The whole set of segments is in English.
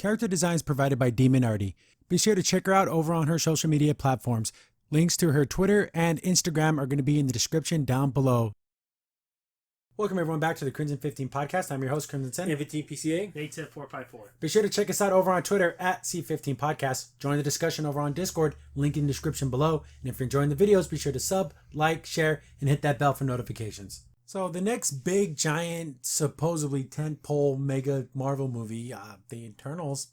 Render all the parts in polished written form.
Character design is provided by Demon Artie. Be sure to check her out over on her social media platforms. Links to her Twitter and Instagram are going to be in the description down below. Welcome everyone back to the Crimson 15 podcast. I'm your host, Crimson Sen. 15 PCA. Native 454. Be sure to check us out over on Twitter at C15 Podcast. Join the discussion over on Discord, link in the description below. And if you're enjoying the videos, be sure to sub, like, share, and hit that bell for notifications. So the next big, giant, supposedly tentpole mega Marvel movie, The Eternals,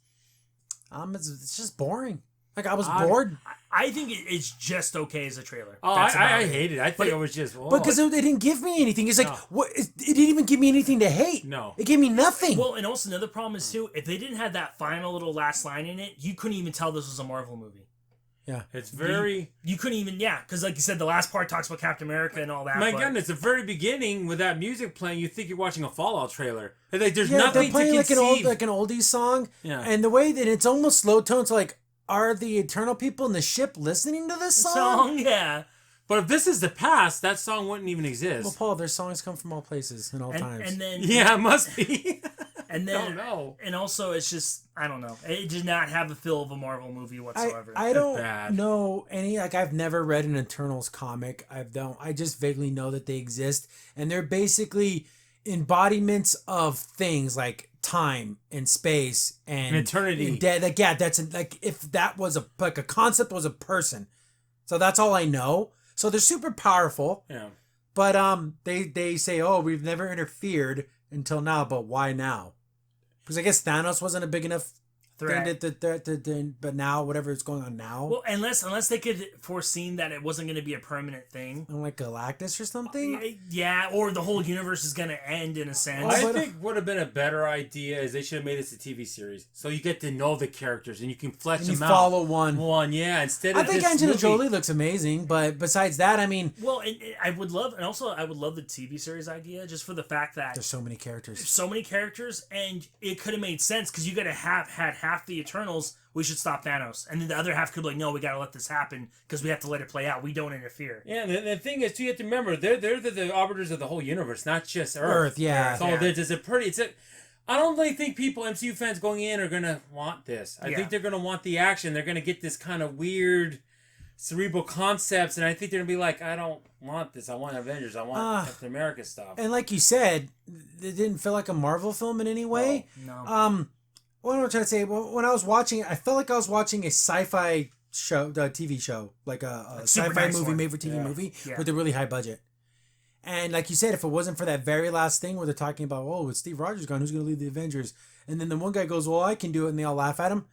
it's just boring. Like, I was bored. I think it's just okay as a trailer. Oh, I hate it. I think it was just... Because it didn't give me anything. It's like, what? It didn't even give me anything to hate. No. It gave me nothing. Well, and also another problem is, too, if they didn't have that final little last line in it, you couldn't even tell this was a Marvel movie. Yeah. It's very... You couldn't even... Yeah, because like you said, the last part talks about Captain America and all that. My goodness, the very beginning with that music playing, you think you're watching a Fallout trailer. Like, there's nothing they're playing to conceive. like an oldie song. Yeah. And the way that it's almost slow tones, like, are the Eternal people in the ship listening to this song? Yeah. But if this is the past, that song wouldn't even exist. Well, Paul, their songs come from all places and all times. And then... Yeah, it must be. And then... No. And also, it's just... I don't know. It did not have the feel of a Marvel movie whatsoever. I don't know any... Like, I've never read an Eternals comic. I just vaguely know that they exist. And they're basically embodiments of things like time and space and eternity. And dead. Like, yeah, that's like if that was a concept was a person. So that's all I know. So they're super powerful. Yeah. But they say, oh, we've never interfered until now, but why now? Because I guess Thanos wasn't a big enough threat. But now, whatever is going on now. Well, unless they could foreseen that it wasn't going to be a permanent thing. Like Galactus or something? Yeah, or the whole universe is going to end in a sense. I think would have been a better idea is they should have made this a TV series. So you get to know the characters and you can flesh them out. You follow one. Yeah. Instead of I think Angelina Jolie looks amazing, but besides that, I mean... Well, I would love the TV series idea just for the fact that... There's so many characters. And it could have made sense because you got to had half the Eternals, we should stop Thanos. And then the other half could be like, no, we got to let this happen because we have to let it play out. We don't interfere. Yeah, and the thing is, too, you have to remember, they're the arbiters of the whole universe, not just Earth. Yeah. So there's I don't really think MCU fans going in are going to want this. I think they're going to want the action. They're going to get this kind of weird cerebral concepts, and I think they're going to be like, I don't want this. I want Avengers. I want Captain America stuff. And like you said, it didn't feel like a Marvel film in any way. No. What am I trying to say? When I was watching it, I felt like I was watching a sci-fi show, TV show, like a sci-fi movie made for TV movie with a really high budget. And like you said, if it wasn't for that very last thing where they're talking about, oh, with Steve Rogers gone, who's going to lead the Avengers? And then the one guy goes, well, I can do it, and they all laugh at him.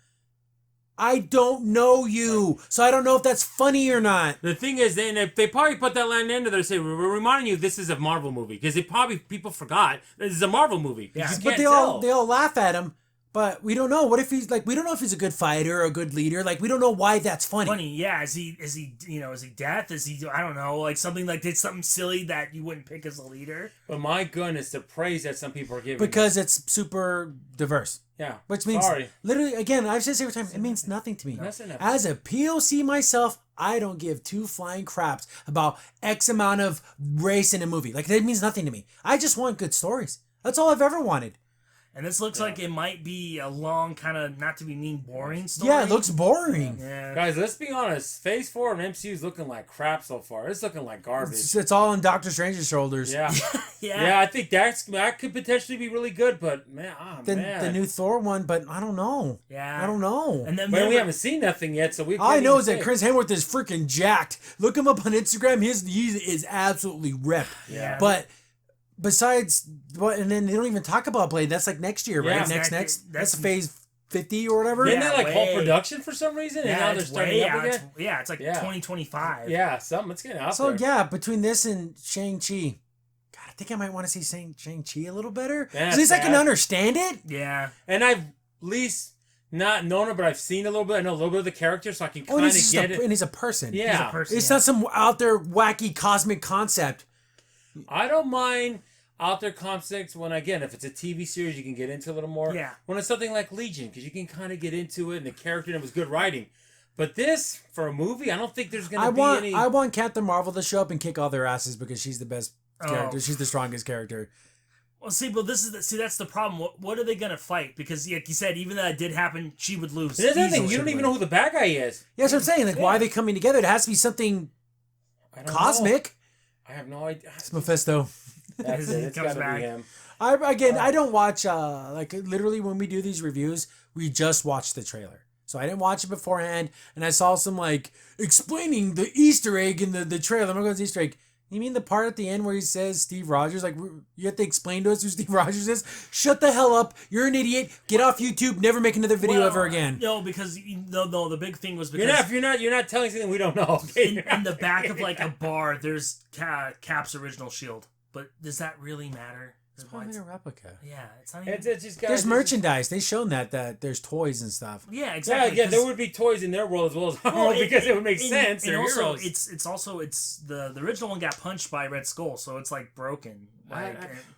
I don't know you, so I don't know if that's funny or not. The thing is, then if they probably put that line in there, they say, we're reminding you this is a Marvel movie, because people forgot this is a Marvel movie. Yeah. But they all laugh at him. But we don't know. What if he's like? We don't know if he's a good fighter or a good leader. Like, we don't know why that's funny. Yeah. Is he death? Is he? I don't know. Like something like did something silly that you wouldn't pick as a leader. But my goodness, the praise that some people are giving because it's super diverse. Yeah. Which means literally, again, I've said this every time. It means nothing to me. As a POC myself, I don't give two flying craps about X amount of race in a movie. Like, that means nothing to me. I just want good stories. That's all I've ever wanted. And this looks like it might be a long, kind of, not to be mean, boring story. Yeah, it looks boring. Yeah. Guys, let's be honest. Phase 4 of MCU is looking like crap so far. It's looking like garbage. It's all on Doctor Strange's shoulders. Yeah. Yeah, I think that could potentially be really good, but man, the new Thor one, but I don't know. Yeah. I don't know. And then we haven't seen nothing yet, so we all I know is that Chris Hemsworth is freaking jacked. Look him up on Instagram. He is absolutely ripped. Yeah. But... Besides, and then they don't even talk about Blade. That's like next year, right? Yeah, that's phase 50 or whatever. Didn't they like halt production for some reason? And now they're starting up again? It's like 2025. Yeah, something's getting out there. So yeah, between this and Shang-Chi, God, I think I might want to see Shang-Chi a little better. At least I can understand it. Yeah. And I've at least not known it, but I've seen a little bit. I know a little bit of the character, so I can kind of get it. And he's a person. Yeah. He's a person, it's not some out there wacky cosmic concept. I don't mind out there concepts when, again, if it's a TV series, you can get into a little more. Yeah. When it's something like Legion, because you can kind of get into it and the character, and it was good writing. But this, for a movie, I don't think there's going to be any... I want Captain Marvel to show up and kick all their asses because she's the best character. She's the strongest character. Well, see, but that's the problem. What are they gonna fight? Because, like you said, even though that did happen, she would lose. There's nothing. You don't even know who the bad guy is. Yeah, that's what I'm saying. Like, why are they coming together? It has to be something cosmic. I have no idea. It's Mephisto. That's it. It's gotta back. be him. I don't watch. Like literally, when we do these reviews, we just watch the trailer. So I didn't watch it beforehand, and I saw some like explaining the Easter egg in the trailer. I'm gonna go to the Easter egg. You mean the part at the end where he says Steve Rogers? Like, you have to explain to us who Steve Rogers is? Shut the hell up. You're an idiot. Get off YouTube. Never make another video ever again. No, because no, the big thing was because you're not telling something we don't know. in the back of like a bar, there's Cap's original shield. But does that really matter? It's probably a replica. Yeah, it's not even... It's just there's merchandise. They've shown that there's toys and stuff. Yeah, exactly. Yeah, there would be toys in their world as well as our world because it would make sense. And They're also, heroes. it's the original one got punched by Red Skull, so it's like broken.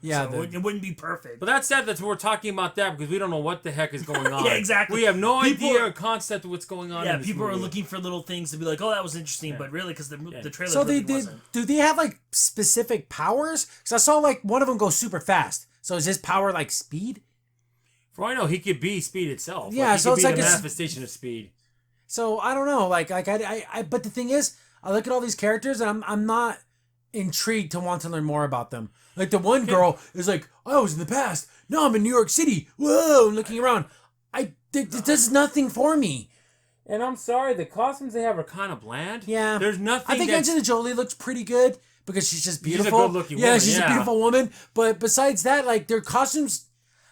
Yeah, so it wouldn't be perfect. But that's sad that we're talking about that because we don't know what the heck is going on. Yeah, exactly. We have no idea or concept of what's going on. Yeah, in this people movie. are looking for little things to be like, oh, that was interesting, but really, because the trailer. So really wasn't. do they have like specific powers? Because I saw like one of them go super fast. So is his power like speed? For all I know, he could be speed itself. Yeah, he so could it's be like the a manifestation of speed. So I don't know, like I but the thing is, I look at all these characters and I'm not intrigued to want to learn more about them. Like the one girl is like, I was in the past, now I'm in New York City. Whoa, looking around. It does nothing for me. And I'm sorry, the costumes they have are kind of bland. Yeah, there's nothing. I think Angelina Jolie looks pretty good because she's just beautiful. She's a good-looking woman. She's a beautiful woman. But besides that, like their costumes,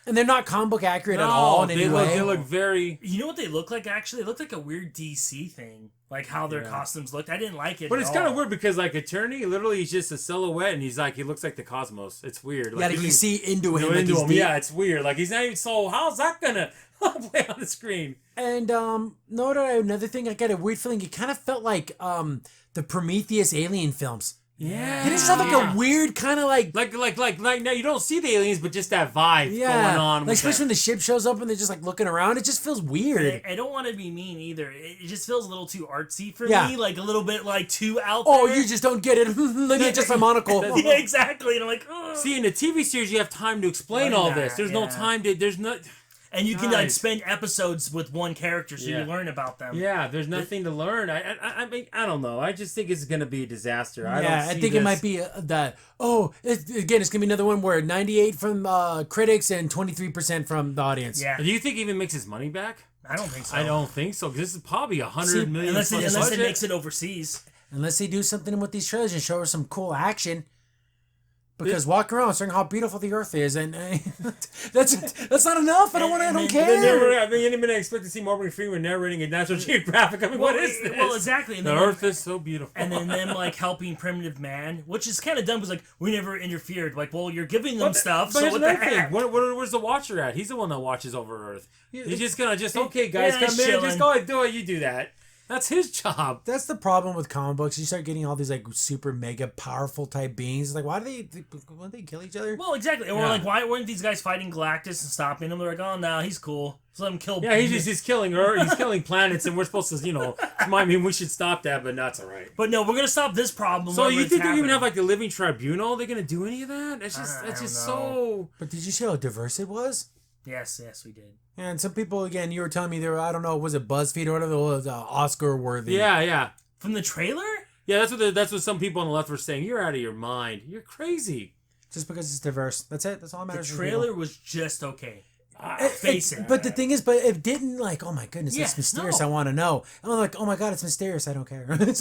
and they're not comic book accurate at all in any way. They look very. You know what they look like? Actually, they look like a weird DC thing, like how their costumes looked. I didn't like it. But it's kind of weird because like Eternity, literally, he's just a silhouette, and he looks like the cosmos. It's weird. Like, you see into him. Into him. Yeah, it's weird. Like he's not even so. How's that gonna play on the screen? And another thing, I got a weird feeling. It kind of felt like the Prometheus Alien films. Yeah, it just have like a weird kind of like now you don't see the aliens, but just that vibe going on. Like especially when the ship shows up and they're just like looking around, it just feels weird. I don't want to be mean either. It just feels a little too artsy for me, like a little bit like too out there. Oh, you just don't get it. Let me adjust my monocle. Yeah, exactly. And I'm like, ugh. See, in the TV series, you have time to explain all this. There's no time to. There's no. And you can like spend episodes with one character so you learn about them. Yeah, there's nothing to learn. I mean, I don't know. I just think it's going to be a disaster. I think it might be that. It's going to be another one where 98 from critics and 23% from the audience. Yeah. Do you think it even makes his money back? I don't think so. I don't think so. This is probably $100 million. Unless it makes it overseas. Unless they do something with these trailers and show us some cool action. Because walk around saying how beautiful the Earth is, and that's not enough. I don't care. I didn't expect to see Morgan Freeman narrating a National Geographic. I mean, what is this? Well, exactly. And the Earth is so beautiful. And then them like helping primitive man, which is kind of dumb because like we never interfered. Like, well, you're giving them stuff. But so what the heck? Where's the Watcher at? He's the one that watches over Earth. He's just gonna okay, guys, come in, just go and do it. You do that. That's his job. That's the problem with comic books. You start getting all these like super mega powerful type beings. Like, why do they kill each other? Well, exactly. Or like, why weren't these guys fighting Galactus and stopping him? They're like, oh no, he's cool. Just let him kill. Yeah, he's killing Earth. He's killing planets, and we're supposed to, I mean, we should stop that, but that's all right. But no, we're gonna stop this problem. So you think they even have like the living tribunal? Are they gonna do any of that? It's just so. But did you see how diverse it was? Yes, we did. And some people, again, you were telling me I don't know, was it BuzzFeed or whatever, was Oscar worthy. Yeah. From the trailer? Yeah, that's what some people on the left were saying. You're out of your mind. You're crazy. Just because it's diverse. That's it. That's all that matters. The trailer was just okay. Face it. But the thing is, it didn't like, oh my goodness, it's mysterious. No. I want to know. And I'm like, oh my god, it's mysterious. I don't care. It's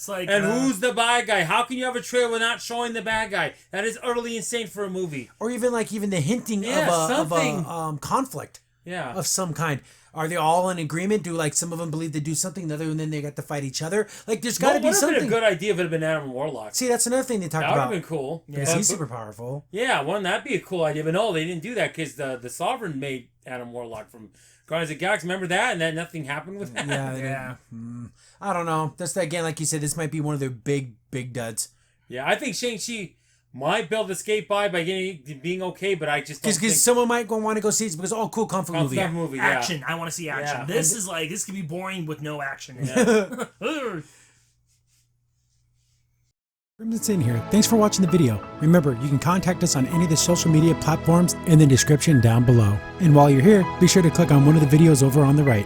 like. And who's the bad guy? How can you have a trailer not showing the bad guy? That is utterly insane for a movie. Or even the hinting of a conflict. Yeah. Of some kind. Are they all in agreement? Do like some of them believe they do something, the other, and then they got to fight each other? Like there's got to be something. Would have been a good idea if it had been Adam Warlock. See, that's another thing they talked about. That would have been cool. Because he's super powerful. Yeah, that'd be a cool idea. But no, they didn't do that because the Sovereign made Adam Warlock from Guardians of the Galaxy. Remember that? And then nothing happened with that. Yeah. I don't know. That's again, like you said, this might be one of their big duds. Yeah, I think Shang-Chi might be able to skate by being okay, but I just don't because someone might want to go see it because cool kung fu movie. Action. I want to see action. Yeah. This could be boring with no action. We're Crimson here. Thanks for watching the video. Remember, you can contact us on any of the social media platforms in the description down below. And while you're here, be sure to click on one of the videos over on the right.